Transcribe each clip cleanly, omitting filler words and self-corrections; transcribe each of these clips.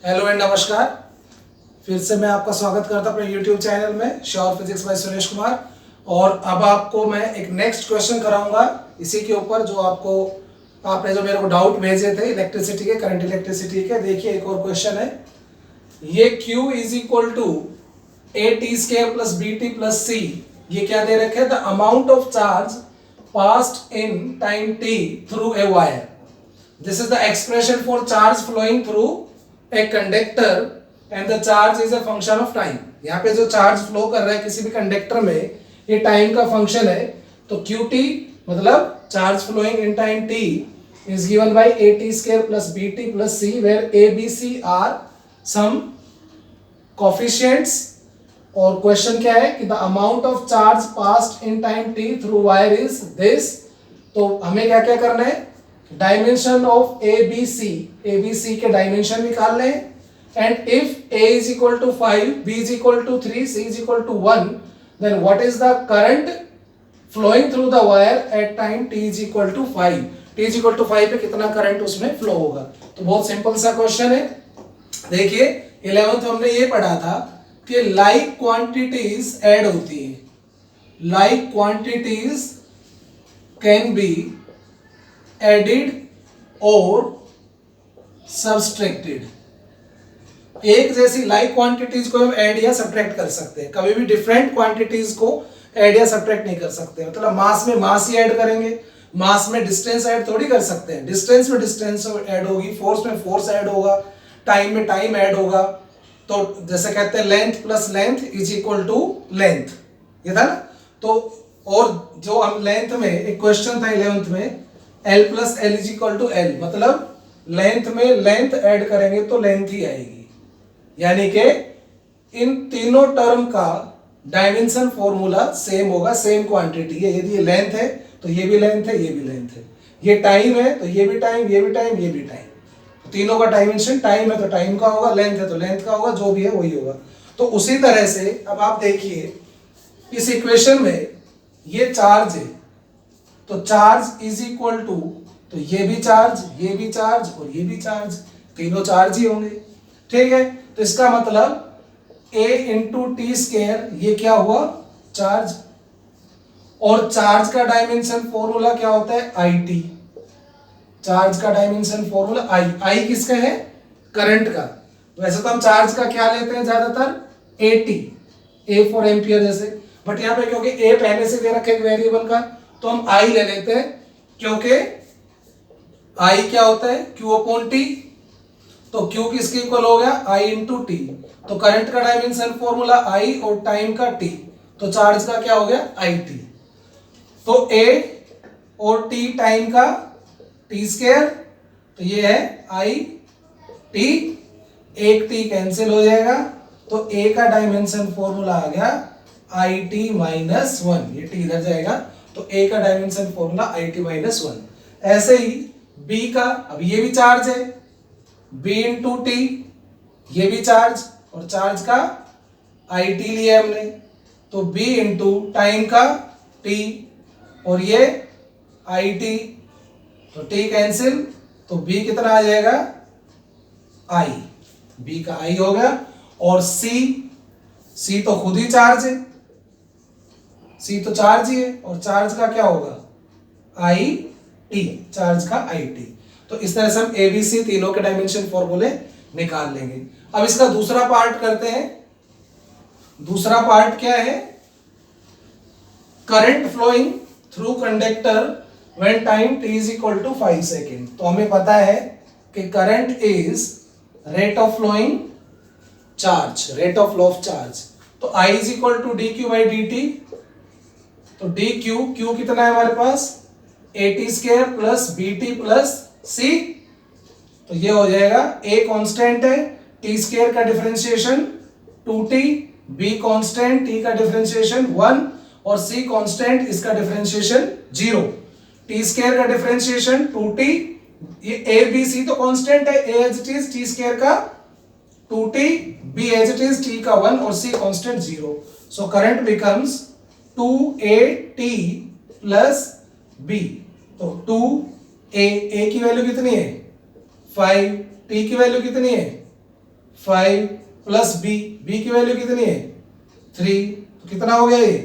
Hello and नमस्कार। फिर से मैं आपका स्वागत करता हूं अपने YouTube चैनल में sure physics bye Suresh Kumar. और अब आपको मैं एक नेक्स्ट क्वेश्चन कराऊंगा इसी के ऊपर जो आपने जो मेरे को डाउट भेजे थे इलेक्ट्रिसिटी के, करंट इलेक्ट्रिसिटी के। देखिए एक और क्वेश्चन है। ये Q is equal to a t square plus b t plus c, ये क्या दे रखे हैं? The amount of charge passed in time t through a wire. This is the expression for charge flowing through a conductor and the charge is a function of time। यहाँ पे जो charge flow कर रहा है किसी भी conductor में, ये टाइम का फंक्शन है। तो QT मतलब charge flowing in time t is given by AT square plus BT plus C where A, B, C are some coefficients। और क्वेश्चन क्या है कि the amount of charge passed in time t through wire is this. तो हमें क्या क्या करना है? Dimension of A B C के डायमेंशन निकालने हैं। And if A is equal to 5, B is equal to 3, C is equal to 1, then what is the current flowing through the wire at time T is equal to 5। T is equal to 5 पे कितना current उसमें flow होगा? तो बहुत simple सा question है। देखिए 11th हमने ये पढ़ा था कि लाइक क्वांटिटीज ऐड होती है। Like quantities can be added और सब्सट्रैक्टेड। एक जैसी लाइक क्वांटिटीज को हम ऐड या सब्ट्रैक्ट कर सकते हैं, कभी भी डिफरेंट क्वांटिटीज को ऐड या सब्ट्रैक्ट नहीं कर सकते। मतलब मास में मास ही ऐड करेंगे, मास में डिस्टेंस ऐड थोड़ी कर सकते हैं। डिस्टेंस में डिस्टेंस ऐड होगी, फोर्स में फोर्स ऐड होगा, टाइम में टाइम ऐड होगा। तो जैसे कहते हैं length plus length is equal to length, ये था ना। तो और जो हम लेंथ में एक क्वेश्चन था 11th में, L plus L is equal to L, मतलब लेंथ में लेंथ ऐड करेंगे तो लेंथ ही आएगी। यानी कि इन तीनों टर्म का डायमेंशन फॉर्मूला सेम होगा, सेम क्वांटिटी है। यदि ये लेंथ है तो ये भी लेंथ है, ये भी लेंथ है। ये टाइम है तो ये भी टाइम, ये भी टाइम, ये भी टाइम। तीनों का डायमेंशन टाइम है तो टाइम का होगा, लेंथ है तो लेंथ का होगा, जो भी है वही होगा। तो उसी तरह से अब आप देखिए इस इक्वेशन में ये चार्ज है तो चार्ज इज इक्वल टू, तो ये भी चार्ज, ये भी चार्ज और ये भी चार्ज, तीनों चार्ज ही होंगे। ठीक है, तो इसका मतलब A इंटू टी स्केयर, ये क्या हुआ? चार्ज। और चार्ज का डायमेंशन फॉर्मूला क्या होता है? I T. चार्ज का डायमेंशन फॉर्मूला आई। आई किसका है? करंट का। वैसे तो हम चार्ज का क्या लेते हैं ज्यादातर? एटी, ए फॉर एम्पियर जैसे। बट यहाँ पे क्योंकि ए पहले से दे रखे वेरिएबल का, तो हम आई ले लेते हैं, क्योंकि आई क्या होता है? Q upon T. तो क्यू किसके इक्वल हो गया? आई इंटू टी। तो करंट का डायमेंशन फॉर्मूला आई और टाइम का टी, तो चार्ज का क्या हो गया? I T. तो ए और टी टाइम का टी स्केयर, तो ये है आई टी। एक टी कैंसिल हो जाएगा तो ए का डायमेंशन फॉर्मूला आ गया आई टी माइनस 1। ये टी इधर जाएगा तो ए का dimension formula I T minus 1। ऐसे ही बी का, अब ये भी चार्ज है, बी इंटू टी, ये भी चार्ज, और चार्ज का आई टी लिया हमने, तो बी इंटू टाइम का टी, और ये आई टी, तो टी कैंसिल, तो बी कितना आ जाएगा? आई। बी का आई हो गया। और सी तो खुद ही चार्ज है, सी तो चार्ज ही है, और चार्ज का क्या होगा? आई टी, चार्ज का आई टी। तो इस तरह से हम ए बी सी तीनों के डायमेंशन फॉर्मूले निकाल लेंगे। अब इसका दूसरा पार्ट करते हैं। दूसरा पार्ट क्या है? Current flowing through conductor when time t is equal to 5 second. तो हमें पता है कि current is rate of flowing charge, rate of flow of charge. तो I is equal to d q by d t. तो D q, q कितना है हमारे पास? A t square plus b t plus c. तो ये हो जाएगा, ए कांस्टेंट है, टी स्केयर का differentiation 2t, B constant, t का डिफरेंशिएशन 1, और सी कांस्टेंट, इसका डिफरेंशिएशन 0। टी स्केयर का डिफरेंशिएशन 2t, ये ए बी सी तो कांस्टेंट है, a as it is t square का 2t, b as it is t का 1 और c constant 0. So current becomes 2at plus b. तो 2a, a की value कितनी है? 5, t की वैल्यू कितनी है? 5 प्लस बी, बी की वैल्यू कितनी है 3, तो कितना हो गया ये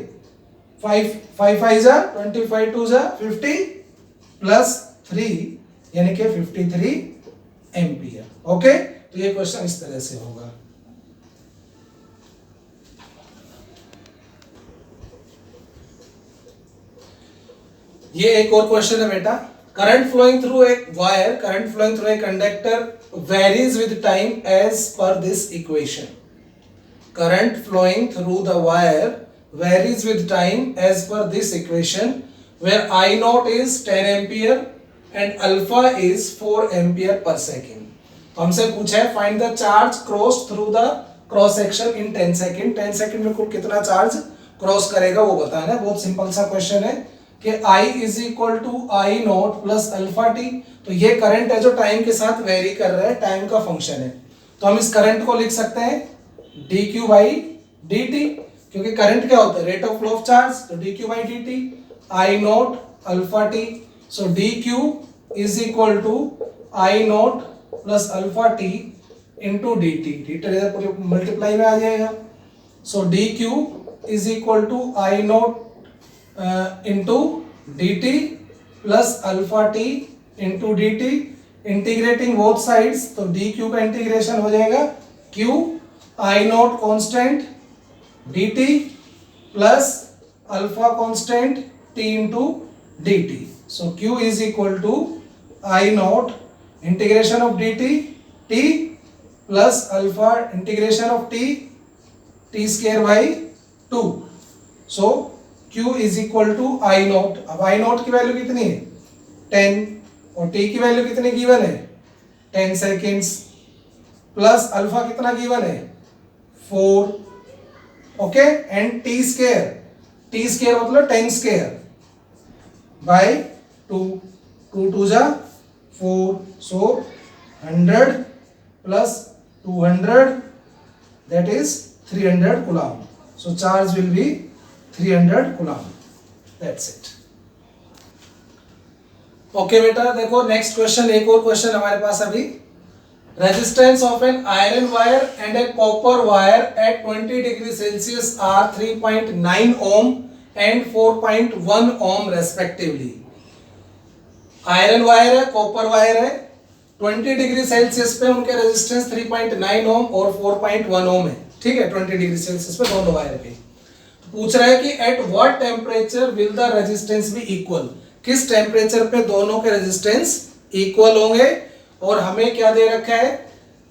5 5 5 जा 25 2 जा 50 प्लस 3 यानी कि 53 एम्पियर। ओके, तो ये क्वेश्चन इस तरह से होगा। ये एक और क्वेश्चन है बेटा, current flowing through a wire, current flowing through a conductor varies with time as per this equation. Current flowing through the wire varies with time as per this equation where I naught is 10 ampere and alpha is 4 ampere per second। तो हमसे पूछा है find the charge cross through the cross section in 10 second. 10 second में कुल कितना charge cross करेगा वो बताना है। बहुत सिंपल सा क्वेश्चन है कि I is equal to I not plus alpha T. तो ये करंट है जो टाइम के साथ वेरी कर रहा है, टाइम का फंक्शन है। तो हम इस करंट को लिख सकते हैं d q by d t, क्योंकि करंट क्या होता है rate of flow of charge, तो D q by d t I naught alpha t. So d q is equal to I not plus alpha t into D t, d t पूरे multiply में आ जाएगा। So d q is equal to I naught into D T plus alpha t into D t, integrating both sides, तो D Q का integration हो जाएगा Q I nought constant D T plus alpha constant T into D T. So Q is equal to I nought integration of D T T plus alpha integration of T T square by 2। So Q is equal to I nought. अब I not की value कितनी है 10 और T की value कितनी given है 10 seconds, plus alpha कितना given है 4। ओके, एंड टी स्क्वायर मतलब 10 स्क्वायर बाय 2, 2 2 जा 4, सो 100 plus 200 that is 300 coulomb. So charge will be 300 coulomb. That's it. Okay बेटा, देखो नेक्स्ट क्वेश्चन, एक और क्वेश्चन हमारे पास अभी। Resistance of an iron wire and a copper wire at 20 degree Celsius are 3.9 ohm and 4.1 ohm respectively। Iron wire है, copper wire है, 20 degree Celsius पे उनके रेजिस्टेंस 3.9 ओम और 4.1 ओम है। ठीक है, 20 डिग्री सेल्सियस पे दोनों वायर पे। पूछ रहा है कि at what temperature will the resistance be equal, किस टेम्परेचर पे दोनों के रेजिस्टेंस इक्वल होंगे। और हमें क्या दे रखा है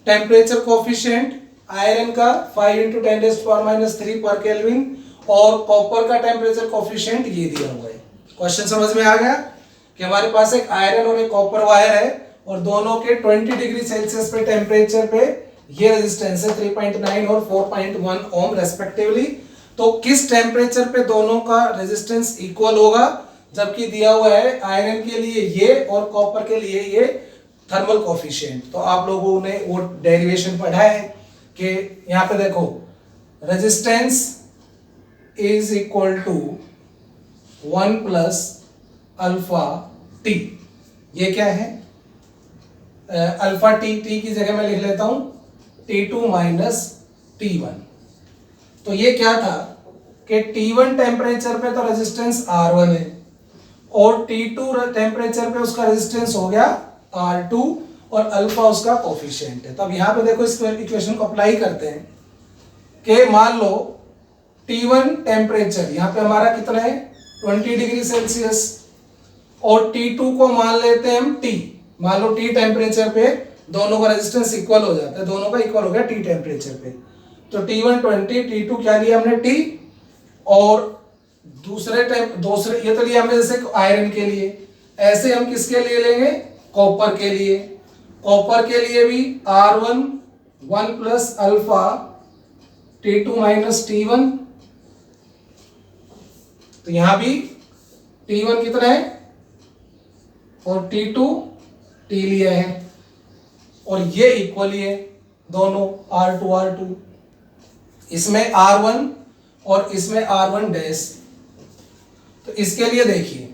टेम्परेचर कोफिशिएंट आयरन का 5 × 10⁻³ पर केल्विन और कॉपर का टेम्परेचर कोफिशिएंट ये दिया हुआ है। क्वेश्चन समझ में आ गया कि हमारे पास एक आयरन और एक कॉपर वायर है और दोनों के 20 डिग्री सेल्सियस पे टेम्परेचर पे ये रेजिस्टेंस है 3.9 और 4.1 ओम रेस्पेक्टिवली। तो किस टेम्परेचर पे दोनों का रेजिस्टेंस इक्वल होगा, जबकि दिया हुआ है आयरन के लिए ये और कॉपर के लिए ये थर्मल कोफिशिएंट। तो आप लोगों ने वो डेरिवेशन पढ़ा है कि यहाँ पे देखो resistance is equal to 1 plus alpha T. ये क्या है अल्फा टी, टी की जगह मैं लिख लेता हूं T2 माइनस T1। तो ये क्या था कि T1 टेम्परेचर पे तो रेजिस्टेंस R1 है और T2 टेम्परेचर पे उसका रेजिस्टेंस हो गया R2 और अल्फा उसका कोफिशिएंट है। तब यहाँ पे देखो इस इक्वेशन को अप्लाई करते हैं कि मान लो T1 टेम्परेचर यहाँ पे हमारा कितना है 20 डिग्री सेल्सियस और T2 को मान लेते हैं हम T। मान लो T टेम्परेचर पे दोनों का रेजिस्टेंस इक्वल हो जाता है, दोनों का इक्वल हो गया T टेम्परेचर पे। तो T1 20, T2 क्या लिया हमने T और दूसरे ये तो लिया हमने जैसे आयरन के लिए, ऐसे हम किसके लिए लेंगे कॉपर के लिए। कॉपर के लिए भी R1 1 plus alpha T2 minus T1। तो यहां भी T1 कितना है और T2 T लिया है और ये इक्वल है दोनों R2 इसमें R1 और इसमें R1 डैश। तो इसके लिए देखिए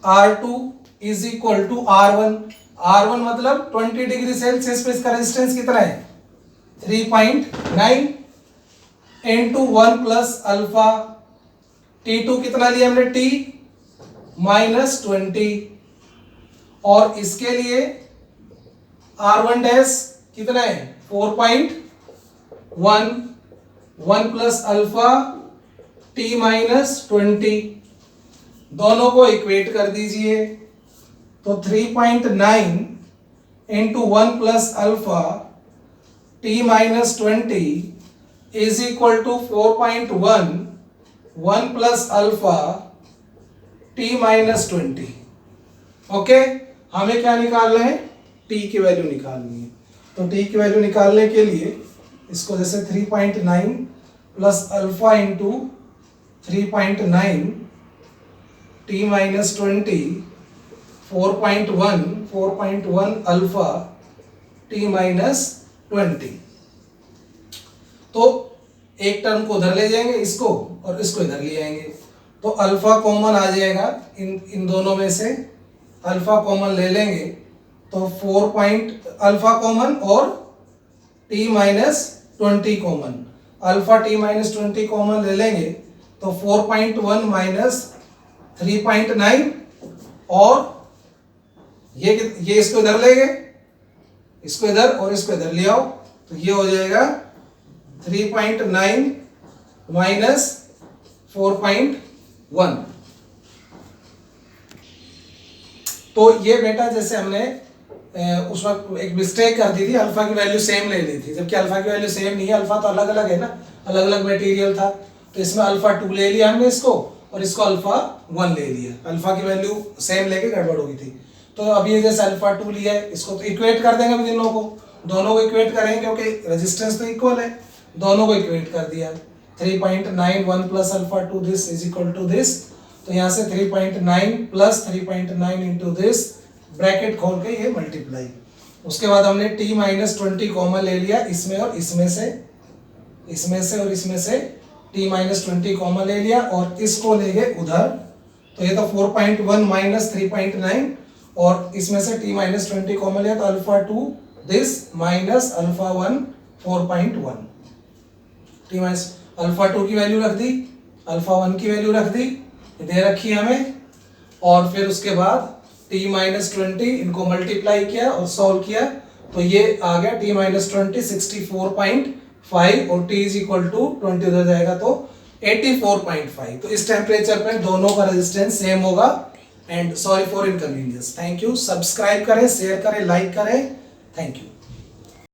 R2 is equal to R1 मतलब 20 डिग्री सेल्सियस पे इसका रेजिस्टेंस कितना है 3.9 इंटू 1 प्लस अल्फा, T2 कितना लिया हमने, T माइनस 20, और इसके लिए R1 डैश कितना है 4.1, 1 प्लस अल्फा T माइनस 20, दोनों को इक्वेट कर दीजिए। तो 3.9 into 1 plus alpha T minus 20 is equal to 4.1, 1 plus alpha T minus 20। Okay, हमें क्या निकालना है, T की वैल्यू निकालनी है। तो T की वैल्यू निकालने के लिए इसको जैसे 3.9 plus alpha into 3.9 T minus 20, 4.1 alpha T minus 20। तो एक टर्म को उधर ले जाएंगे इसको, और इसको इधर ले आएंगे, तो अल्फा कॉमन आ जाएगा इन दोनों में से, अल्फा कॉमन ले लेंगे तो 4 अल्फा कॉमन और T minus 20 common, alpha T minus 20 common ले लेंगे तो 4.1 माइनस 3.9, और ये इसको इधर लेंगे, इसको इधर और इसको इधर ले आओ, तो ये हो जाएगा 3.9 माइनस 4.1। तो ये बेटा जैसे हमने उस वक्त एक मिस्टेक कर दी थी, अल्फा की वैल्यू सेम ले ली थी, जबकि अल्फा की वैल्यू सेम नहीं है, अल्फा तो अलग अलग है ना, अलग अलग मटेरियल था। तो इसमें अल्फा 2 ले लिया हमने इसको, और इसको अल्फा 1 ले लिया, अल्फा की वैल्यू सेम लेके गड़बड़ हो गई थी। तो अब ये जैसे अल्फा 2 लिया है, इसको तो इक्वेट कर देंगे दोनों को, दोनों को इक्वेट करेंगे क्योंकि रेजिस्टेंस तो इक्वल है, दोनों को इक्वेट कर दिया। 3.9 1 plus alpha 2 this is equal to this, तो यहाँ से 3.9 प्लस 3.9 इंटू दिस, ब्रैकेट खोल के ये मल्टीप्लाई। उसके बाद हमने T माइनस 20 कॉमन ले लिया इसमें और इसमें से, इसमें से और इसमें से T माइनस 20 कॉमन ले लिया, और इसको ले गए उधर, तो ये तो 4.1 माइनस 3.9, और इसमें से T माइनस 20 कॉमन लिया तो alpha 2 this minus alpha 1 4.1, T minus alpha 2 की वैल्यू रख दी, अल्फा 1 की वैल्यू रख दी, दे रखी हमें, और फिर उसके बाद T माइनस 20 इनको मल्टीप्लाई किया और सॉल्व किया, तो ये आ गया T माइनस 20 64.5, और T इज इक्वल टू 20 हो जाएगा तो 84.5। तो इस टेम्परेचर पे दोनों का रेजिस्टेंस सेम होगा। And sorry for inconvenience. Thank you, subscribe करें, शेयर करें, लाइक करें, थैंक यू।